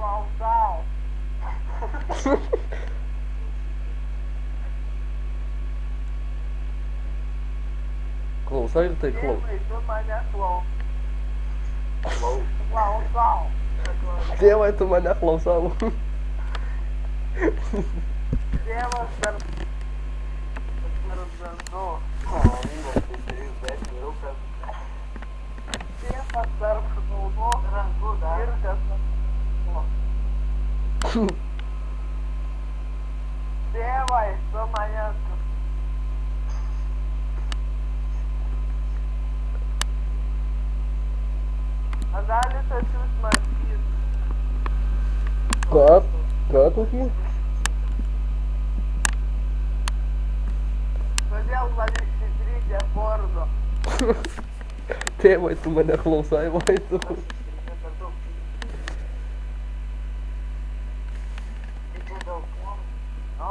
klausau. Klausai ir tai klausai. Tėvai, tu mane klausau. Tėvai, tu mane klausau. Tėvas tarp dantų. Tėvas tarp naudų rankų ir kas Tėvai, tu mane galit atsiųst mąstyt. Ką tokį? Kodėl man išsitrydė Fordo? Tėvai, tu mane klausai, vai tu. O,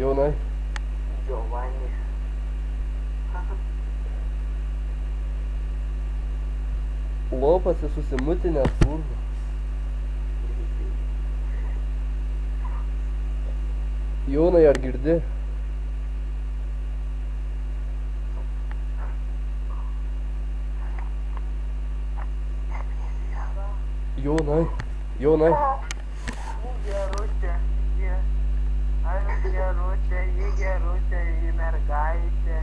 Jonai. Giovanni. Lopas susimutinęs kurva. Jonai, ar girdi? Jonai. Jonai. Gerutė, aš gerutė, ji gerutė, ji mergaitė.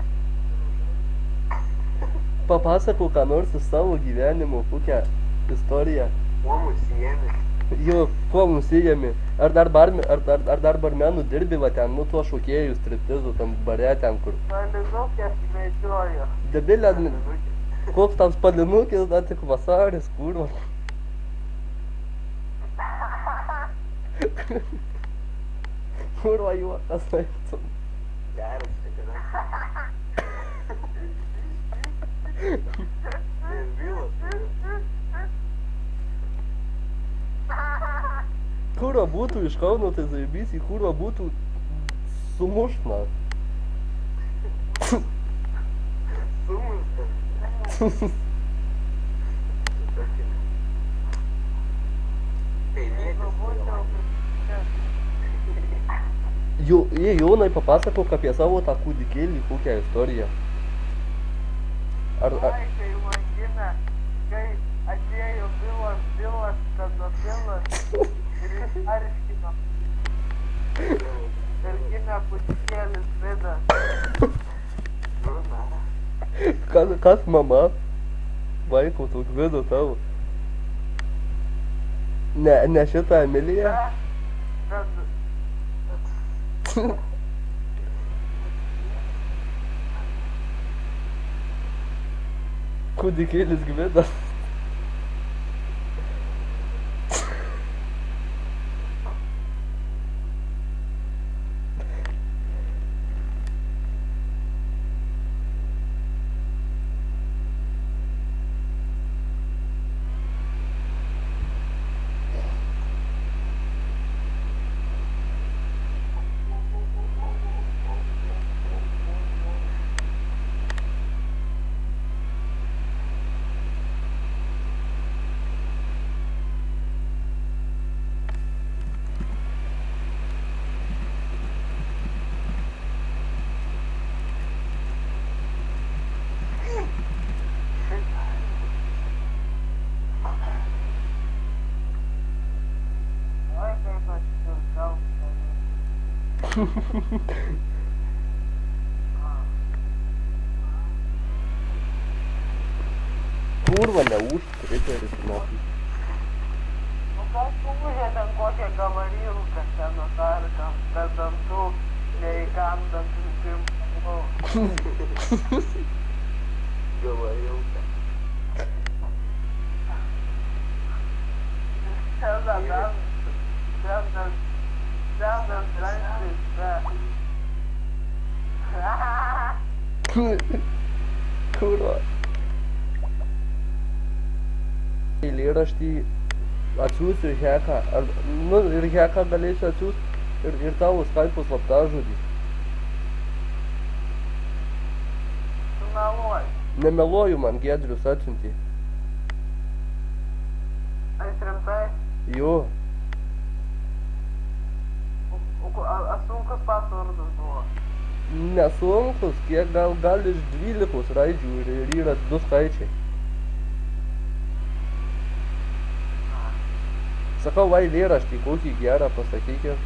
Papasakok ką nors iš savo gyvenimo, kokią istoriją. Kuo musijėmi? Jo, kuo užsiėmi? Ar dar barmenų dirbi, va ten, nu tuo šokėjų striptizu, tam bare ten kur. Palinukės medžioju. Debilė, koks tau palinukis, dar tik vasaris, kurva. Kurva juokas, taip. Geras, tikrai. Kurva būtų iš Kauno, tai zaibys, į kurva būtų sumušna. Sumušta. Jonai, papasakok apie savo tą kūdikėlį, kokią istoriją. Ai, kai man gimė, kai atėjo bilas, pedofilas ir išarškino. Ir gimė kūdikėlis Vidas. Kas mama? Vaiko, tu Vido tavo. Ne šitą Emiliją? Kūdikėlis Gvidas. Kurva, neužstriperis, žinokit. Nu kas užė ten kokią gavarilką ten nutarkam, bet dantų neįkandant primų. Gavarilka. Senas rancis, Kurva. eilėraštį atsiųsiu heką. Nu, ir heką galėsiu atsiųsti ir tavo Skype'o slaptažodį. Tu meluoji. Nemeluoju, man Giedrius atsiuntė. Aš rimtai? Jo. A sunkus pasvardas buvo? Nesunkus, kiek gal iš 12 raidžių ir yra 2 skaičiai. Sakau, va eilėraštį, kokį gerą pasakykit.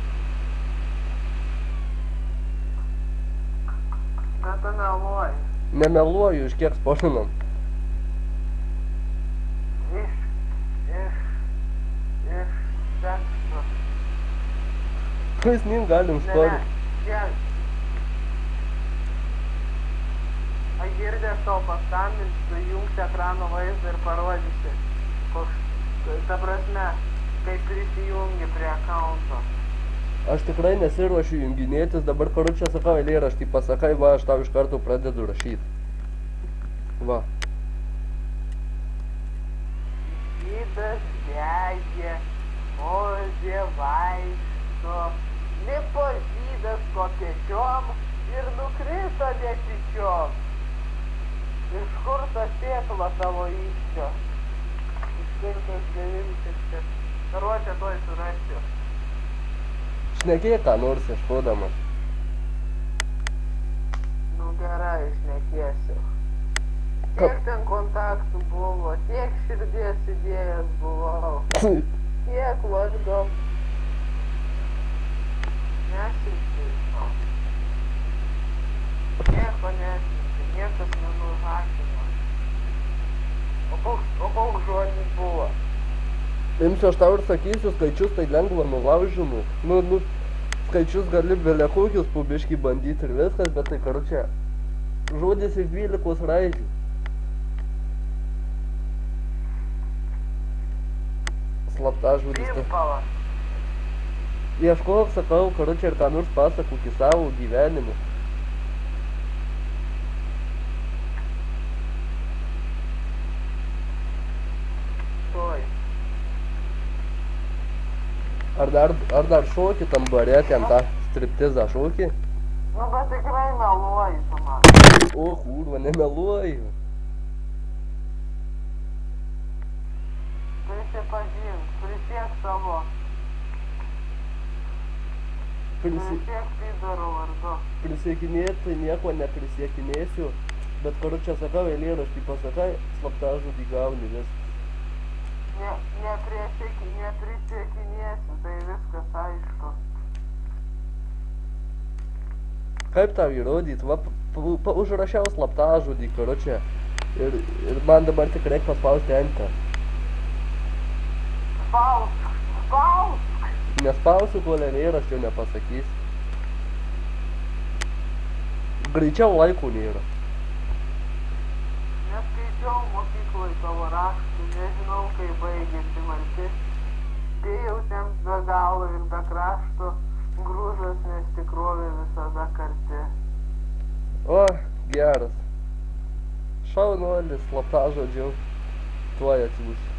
Bet tu meluoji. Nemeluoju, iš kiek sporinam. Iš teksto. Vis galim sporinti. Kiek? Aš girdės tau paskambinsiu, jungti ekrano vaizdą ir parodysi, ta prasme, kaip prisijungi prie akaunto. Aš tikrai nesiruošiu junginėtis, dabar karučia sakau eilėraštį, pasakai, va, aš tau iš karto pradedu rašyti. Va. Žydas degė, ožė vaikšto, lipo žydas kopėčiom ir nukrito netyčiom. Iš kur ta sėkla tavo įščio? Iš kur tas devintis čia? Karuočia tuoj surasiu. Šnekėk ką nors ieškodamas. Nu gerai, šnekėsiu. Tiek ten kontaktų buvo, tiek širdies idėjas buvau, tiek loždom. Nesinčiai. Nieko nesinčiai, niekas nenužakino. O koks žodis buvo? Imsiu aš tau ir sakysiu, skaičius tai lengva nulaužimu. Nu, skaičius gali belia kokius po biškį bandyti ir viskas, bet tai karučia. Žodis iš 12 raidžių. Slaptažodis. Pimpala. Ieškok, sakau, karučia ir ką nors pasakok į savo gyvenimą. Tuoj. Ar dar šoki tam bare, ten tą striptizą šoki? Nu, bet tikrai meluoji tu man. O, kurva, nemeluoju. Prisipažink, prisiek savo. Prisiek pidaro vardu. Prisiekinėti tai nieko neprisiekinėsiu, bet karučia sakau, eilėraštį pasakai, slaptažodį gauni viskas. Neprisiekinėsi, tai viskas aišku. Kaip tau įrodyt? Va, užrašiau slaptažodį, karučia. Ir man dabar tik reik paspausti Enter. Spausk! Nespausiu, kol eilėraščio nepasakys. Greičiau laiko nėra. Neskaičiau mokykloj tavo raštų, nežinau, kaip baigėsi marti. Spėjau ten be galo ir be krašto, grūžas, nes tikrovė visada karti. O, geras. Šaunuolis, slaptažodžiu. Tuoj atsiųsiu.